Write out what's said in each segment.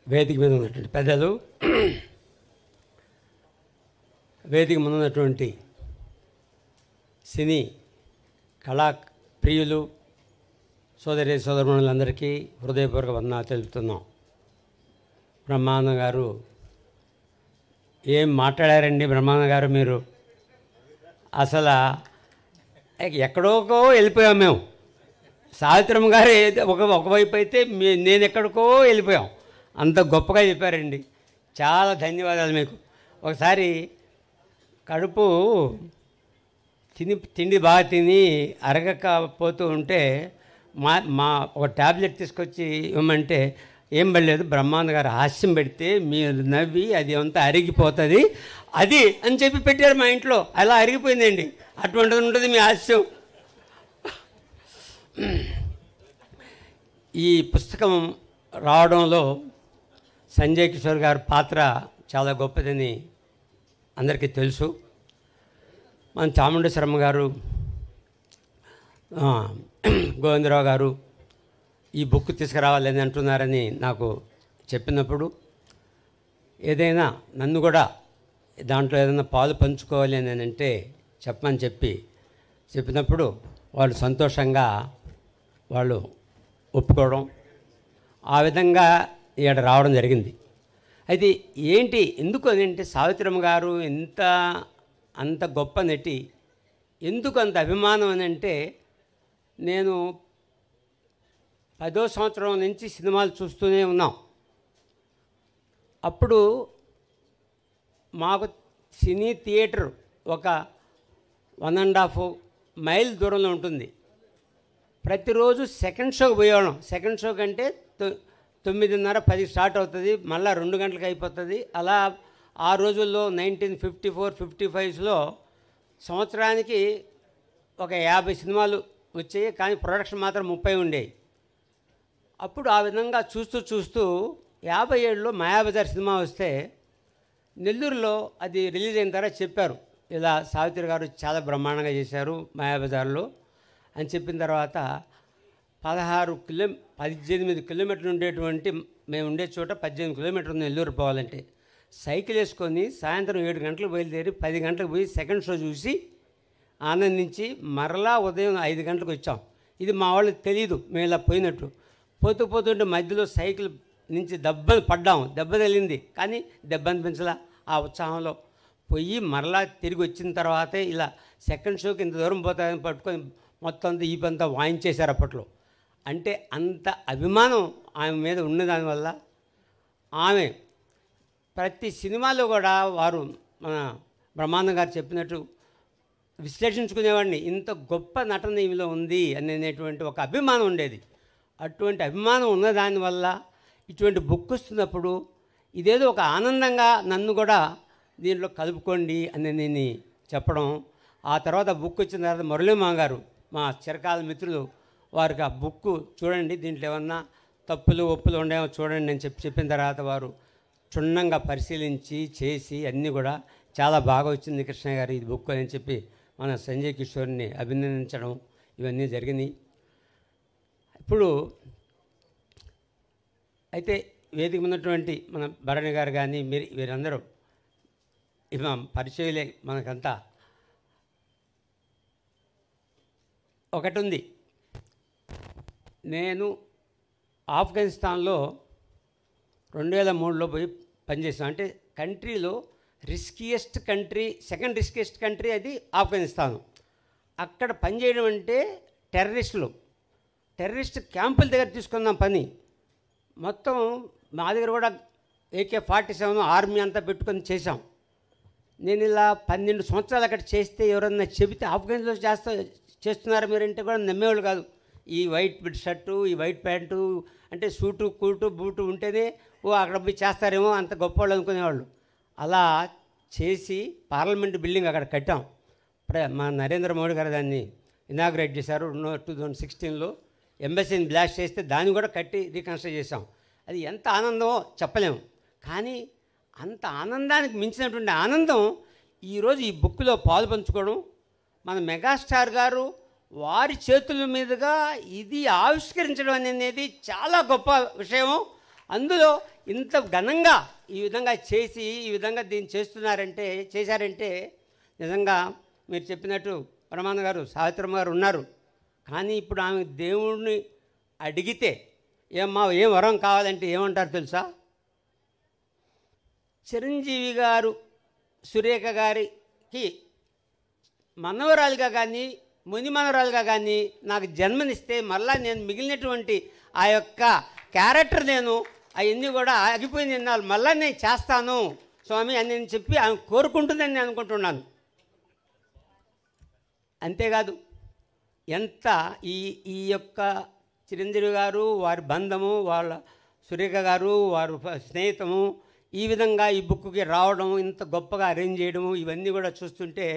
వేదిక మీద ఉన్నటువంటి పెద్దలు, వేదిక మీద ఉన్నటువంటి సినీ కళా ప్రియులు, సోదరి సోదరులందరికీ హృదయపూర్వక వందనాలు తెలుపుతున్నాం. బ్రహ్మానందం గారు ఏం మాట్లాడారండి? బ్రహ్మానందం గారు మీరు అసలు ఎక్కడోకో వెళ్ళిపోయాం మేము. సావిత్రమ్మ గారు ఒకవైపు అయితే నేను ఎక్కడికో వెళ్ళిపోయాం. అంత గొప్పగా చెప్పారండి. చాలా ధన్యవాదాలు మీకు. ఒకసారి కడుపు తిండి బాగా తిని అరగకపోతూ ఉంటే మా ఒక ట్యాబ్లెట్ తీసుకొచ్చి ఇవ్వమంటే ఏం పడలేదు, బ్రహ్మానంద గారు హాస్యం పెడితే మీరు నవ్వి అది అంతా అరిగిపోతుంది అది అని చెప్పి పెట్టారు మా ఇంట్లో. అలా అరిగిపోయిందండి. అటువంటిది ఉంటుంది మీ హాస్యం. ఈ పుస్తకం రావడంలో సంజయ్ కిషోర్ గారి పాత్ర చాలా గొప్పదని అందరికీ తెలుసు. మన చాముండేశ్వరమ్మ గారు, గోవిందరావు గారు ఈ బుక్ తీసుకురావాలని అంటున్నారని నాకు చెప్పినప్పుడు, ఏదైనా నన్ను కూడా దాంట్లో ఏదైనా పాలు పంచుకోవాలి అని అంటే చెప్పమని చెప్పినప్పుడు వాళ్ళు సంతోషంగా వాళ్ళు ఒప్పుకోవడం, ఆ విధంగా ఇక్కడ రావడం జరిగింది. అయితే ఏంటి ఎందుకు అని అంటే, సావిత్రమ్మ గారు అంత గొప్ప నటి, ఎందుకు అంత అభిమానం అని అంటే, నేను 10వ సంవత్సరం నుంచి సినిమాలు చూస్తూనే ఉన్నాం. అప్పుడు మాకు సినీ థియేటర్ ఒక 1.5 మైల్ దూరంలో ఉంటుంది. ప్రతిరోజు సెకండ్ షోకి పోయేవాళ్ళం. సెకండ్ షో కంటే 9:30-10 స్టార్ట్ అవుతుంది, మళ్ళీ 2 గంటలకు అయిపోతుంది. అలా ఆ రోజుల్లో 1954-55లో సంవత్సరానికి ఒక 50 సినిమాలు వచ్చాయి, కానీ ప్రొడక్షన్ మాత్రం 30 ఉండేవి. అప్పుడు ఆ విధంగా చూస్తూ 57లో మాయాబజార్ సినిమా వస్తే నెల్లూరులో అది రిలీజ్ అయిన తర్వాత చెప్పారు, ఇలా సావిత్రి గారు చాలా బ్రహ్మాండంగా చేశారు మాయాబజార్లో అని చెప్పిన తర్వాత 18 కిలోమీటర్లు ఉండేటువంటి మేము ఉండే చోట 18 కిలోమీటర్లు నెల్లూరు పోవాలంటే సైకిల్ వేసుకొని సాయంత్రం 7 గంటలకు బయలుదేరి 10 గంటలకు పోయి సెకండ్ షో చూసి ఆనందించి మరలా ఉదయం 5 గంటలకు వచ్చాం. ఇది మా వాళ్ళకి తెలియదు మేము ఇలా పోయినట్టు. పోతుంటే మధ్యలో సైకిల్ నుంచి దెబ్బ తగిలింది, కానీ దెబ్బ అనిపించలా. ఆ ఉత్సాహంలో పోయి మరలా తిరిగి వచ్చిన తర్వాతే ఇలా సెకండ్ షోకి ఇంత దూరం పోతాయని పట్టుకొని మొత్తం అంతా ఈ పంతా వాయించేశారు అప్పట్లో. అంటే అంత అభిమానం ఆమె మీద ఉన్నదానివల్ల ఆమె ప్రతి సినిమాలో కూడా వారు మన బ్రహ్మానందం గారు చెప్పినట్టు విశ్లేషించుకునేవాడిని, ఇంత గొప్ప నటన ఈమెలో ఉంది అనేటువంటి ఒక అభిమానం ఉండేది. అటువంటి అభిమానం ఉన్నదానివల్ల ఇటువంటి బుక్ వస్తున్నప్పుడు ఇదేదో ఒక ఆనందంగా నన్ను కూడా దీంట్లో కలుపుకోండి అని నేను చెప్పడం. ఆ తర్వాత బుక్ వచ్చిన తర్వాత మురళీమా గారు మా చిరకాల మిత్రులు, వారికి ఆ బుక్ చూడండి, దీంట్లో ఏమన్నా తప్పులు ఒప్పులు ఉండేమో చూడండి అని చెప్పిన తర్వాత వారు క్షుణ్ణంగా పరిశీలించి చేసి అన్నీ కూడా చాలా బాగా వచ్చింది కృష్ణ గారు ఇది బుక్ అని చెప్పి మన సంజయ్ కిషోర్ని అభినందించడం ఇవన్నీ జరిగినాయి. ఇప్పుడు అయితే వేదిక ఉన్నటువంటి మన భరణి గారు కానీ వీరందరూ పరిచయలే మనకంతా. ఒకటి ఉంది, నేను ఆఫ్ఘనిస్తాన్లో 2003లో పోయి పనిచేసాను. అంటే కంట్రీలో సెకండ్ రిస్కియెస్ట్ కంట్రీ అది ఆఫ్ఘనిస్తాన్. అక్కడ పనిచేయడం అంటే టెర్రరిస్ట్ క్యాంపుల దగ్గర తీసుకున్నాం పని. మొత్తం మా దగ్గర కూడా AK-47 ఆర్మీ అంతా పెట్టుకొని చేశాం. నేను ఇలా 12 సంవత్సరాలు అక్కడ చేస్తే ఎవరన్నా చెబితే ఆఫ్ఘనిస్తాన్లో చేస్తున్నారు మీరంటే కూడా నమ్మేవాళ్ళు కాదు. ఈ వైట్ షర్టు, ఈ వైట్ ప్యాంటు, అంటే సూటు కూటు బూటు ఉంటేనే అక్కడ పోయి చేస్తారేమో, అంత గొప్పవాళ్ళు అనుకునేవాళ్ళు. అలా చేసి పార్లమెంట్ బిల్డింగ్ అక్కడ కట్టాం. మా నరేంద్ర మోడీ గారు దాన్ని ఇనాగ్రేట్ చేశారు 2016లో. ఎంబసీని బ్లాస్ట్ చేస్తే దాన్ని కూడా కట్టి రీకన్స్ట్రక్ట్ చేశాం. అది ఎంత ఆనందమో చెప్పలేము. కానీ అంత ఆనందానికి మించినటువంటి ఆనందం ఈరోజు ఈ బుక్లో పాలు పంచుకోవడం. మన మెగాస్టార్ గారు వారి చేతుల మీదుగా ఇది ఆవిష్కరించడం అనేది చాలా గొప్ప విషయం. అందులో ఇంత ఘనంగా ఈ విధంగా చేసి ఈ విధంగా దీన్ని చేశారంటే నిజంగా మీరు చెప్పినట్టు పరమానంద గారు, సావిత్రమ్మ గారు ఉన్నారు. కానీ ఇప్పుడు ఆమె దేవుడిని అడిగితే ఏం వరం కావాలంటే ఏమంటారు తెలుసా? చిరంజీవి గారు సురేఖ గారికి మనవరాలుగా కానీ ముని మనవరాలుగా కానీ నాకు జన్మనిస్తే మళ్ళా నేను మిగిలినటువంటి ఆ యొక్క క్యారెక్టర్ నేను అవన్నీ కూడా ఆగిపోయింది ఎన్నాళ్ళు మళ్ళీ నేను చేస్తాను స్వామి అని నేను చెప్పి ఆమె కోరుకుంటుందని నేను అనుకుంటున్నాను. అంతేకాదు ఎంత ఈ యొక్క చిరంజీవి గారు వారి బంధము, వాళ్ళ సురేఖ గారు వారు స్నేహితము, ఈ విధంగా ఈ బుక్కి రావడం, ఇంత గొప్పగా అరేంజ్ చేయడము, ఇవన్నీ కూడా చూస్తుంటే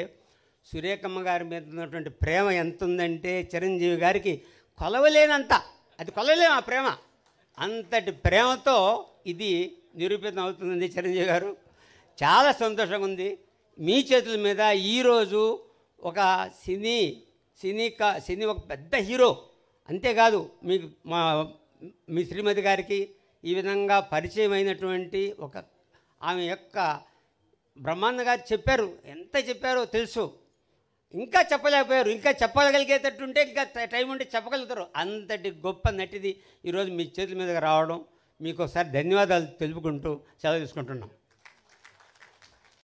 సురేఖమ్మ గారి మీద ఉన్నటువంటి ప్రేమ ఎంత ఉందంటే చిరంజీవి గారికి కొలవలేనంత, అది కొలవలేము ఆ ప్రేమ. అంతటి ప్రేమతో ఇది నిరూపితం అవుతుంది. చిరంజీవి గారు చాలా సంతోషంగా ఉంది. మీ చేతుల మీద ఈరోజు ఒక సినీ ఒక పెద్ద హీరో, అంతేకాదు మీకు మీ శ్రీమతి గారికి ఈ విధంగా పరిచయం అయినటువంటి ఒక ఆమె యొక్క బ్రహ్మానంద గారు చెప్పారు, ఎంత చెప్పారో తెలుసు, ఇంకా చెప్పలేకపోయారు. ఇంకా చెప్పగలిగేటట్టుంటే ఇంకా టైం ఉంటే చెప్పగలుగుతారు. అంతటి గొప్ప నటిది ఈరోజు మీ చేతుల మీదగా రావడం మీకు ఒకసారి ధన్యవాదాలు తెలుపుకుంటూ సెలవు తీసుకుంటున్నాం.